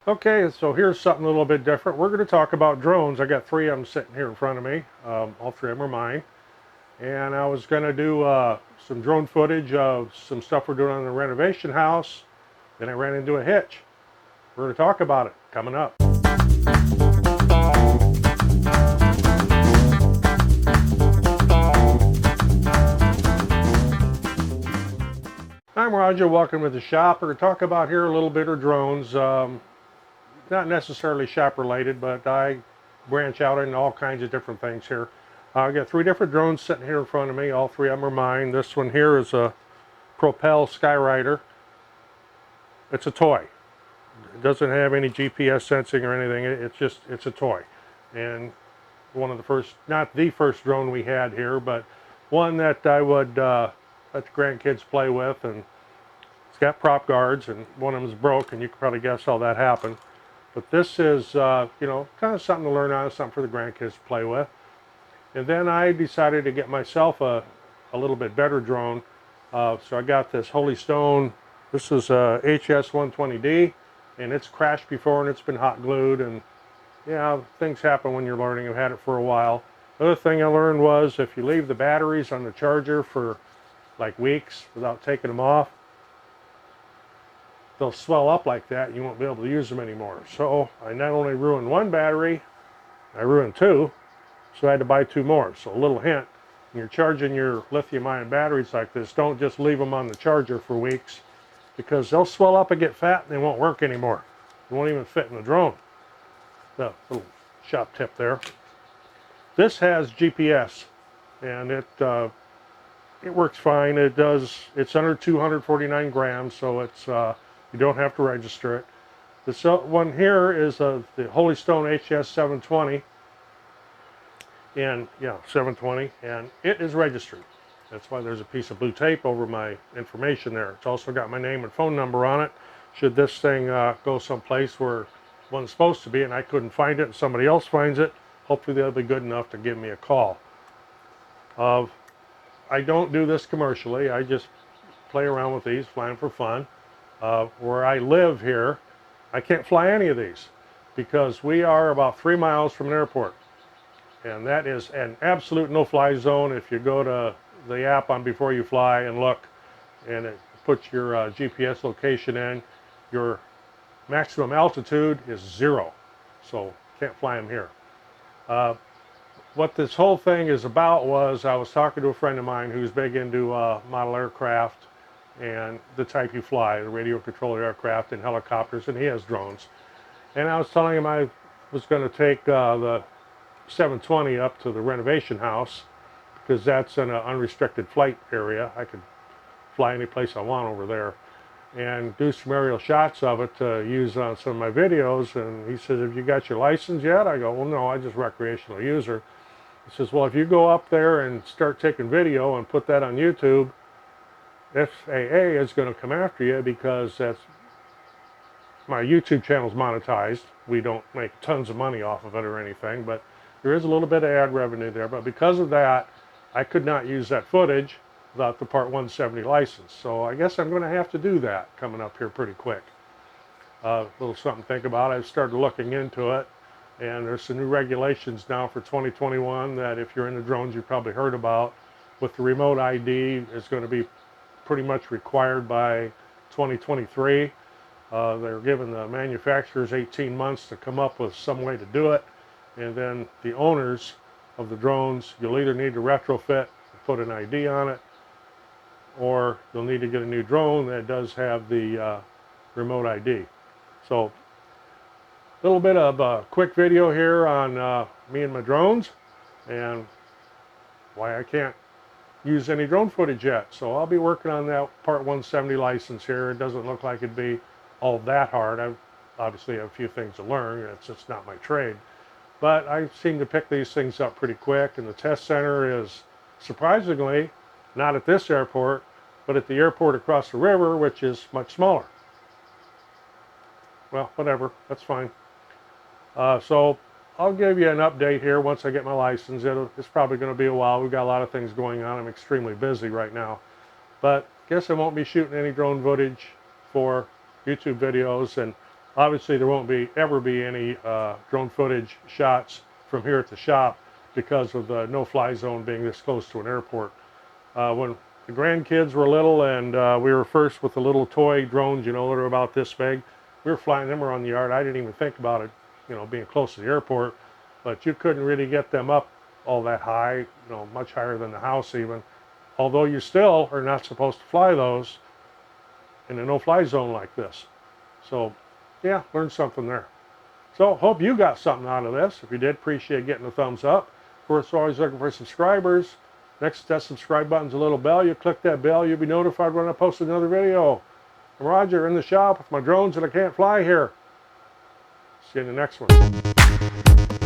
Okay, so here's something a little bit different. We're going to talk about drones. I got three of them sitting here in front of me. All three of them are mine. And I was going to do some drone footage of some stuff we're doing on the renovation house. Then I ran into a hitch. We're going to talk about it coming up. I'm Roger, welcome to the shop. We're going to talk about here a little bit of drones. Not necessarily shop related, but I branch out into all kinds of different things here. I've got three different drones sitting here in front of me. All three of them are mine. This one here is a Propel Skyrider. It's a toy. It doesn't have any GPS sensing or anything. It's a toy. And one of the first, not the first drone we had here, but one that I would let the grandkids play with. And it's got prop guards, and one of them's broke, and you can probably guess how that happened. But this is, kind of something to learn on, something for the grandkids to play with. And then I decided to get myself a little bit better drone. So I got this Holy Stone. This is a HS-120D, and it's crashed before, and it's been hot glued. And yeah, things happen when you're learning. I've had it for a while. The other thing I learned was if you leave the batteries on the charger for like weeks without taking them off, they'll swell up like that and you won't be able to use them anymore. So I not only ruined one battery, I ruined two, so I had to buy two more. So a little hint, when you're charging your lithium-ion batteries like this, don't just leave them on the charger for weeks, because they'll swell up and get fat and they won't work anymore. They won't even fit in the drone. The little shop tip there. This has GPS, and it works fine. It's under 249 grams, so you don't have to register it. This one here is the Holy Stone HS 720, and yeah, 720, and it is registered. That's why there's a piece of blue tape over my information there. It's also got my name and phone number on it. Should this thing go someplace where it wasn't supposed to be and I couldn't find it and somebody else finds it, hopefully they'll be good enough to give me a call. I don't do this commercially. I just play around with these, flying for fun. Where I live here, I can't fly any of these because we are about 3 miles from an airport. And that is an absolute no-fly zone. If you go to the app on Before You Fly and look, and it puts your GPS location in, your maximum altitude is 0. So can't fly them here. What this whole thing is about was I was talking to a friend of mine who's big into model aircraft and the type you fly, the radio controlled aircraft and helicopters, and he has drones. And I was telling him I was going to take the 720 up to the renovation house because that's in an unrestricted flight area. I could fly any place I want over there and do some aerial shots of it to use on some of my videos. And he says, have you got your license yet? I go, well, no, I'm just a recreational user. He says, well, if you go up there and start taking video and put that on YouTube, FAA is going to come after you because my YouTube channel's monetized. We don't make tons of money off of it or anything, but there is a little bit of ad revenue there. But because of that, I could not use that footage without the Part 170 license. So I guess I'm going to have to do that coming up here pretty quick. A little something to think about. I've started looking into it, and there's some new regulations now for 2021 that if you're in the drones, you probably heard about. With the remote ID, is going to be pretty much required by 2023. They're giving the manufacturers 18 months to come up with some way to do it, and then the owners of the drones, you'll either need to retrofit, put an ID on it, or you'll need to get a new drone that does have the remote ID. So a little bit of a quick video here on me and my drones and why I can't use any drone footage yet. So I'll be working on that Part 170 license here. It doesn't look like it'd be all that hard. I obviously have a few things to learn. It's just not my trade. But I seem to pick these things up pretty quick, and the test center is surprisingly not at this airport, but at the airport across the river, which is much smaller. Well, whatever, that's fine. So I'll give you an update here once I get my license. It's probably going to be a while. We've got a lot of things going on. I'm extremely busy right now. But I guess I won't be shooting any drone footage for YouTube videos. And Obviously, there won't ever be any drone footage shots from here at the shop because of the no-fly zone being this close to an airport. When the grandkids were little and we were first with the little toy drones, you know, that are about this big, we were flying them around the yard. I didn't even think about it, you know, being close to the airport, but you couldn't really get them up all that high, you know, much higher than the house even. Although you still are not supposed to fly those in a no-fly zone like this. So, yeah, learned something there. So, hope you got something out of this. If you did, appreciate getting a thumbs up. Of course, always looking for subscribers. Next to that subscribe button's a little bell. You click that bell, you'll be notified when I post another video. I'm Roger in the shop with my drones that I can't fly here. See you in the next one.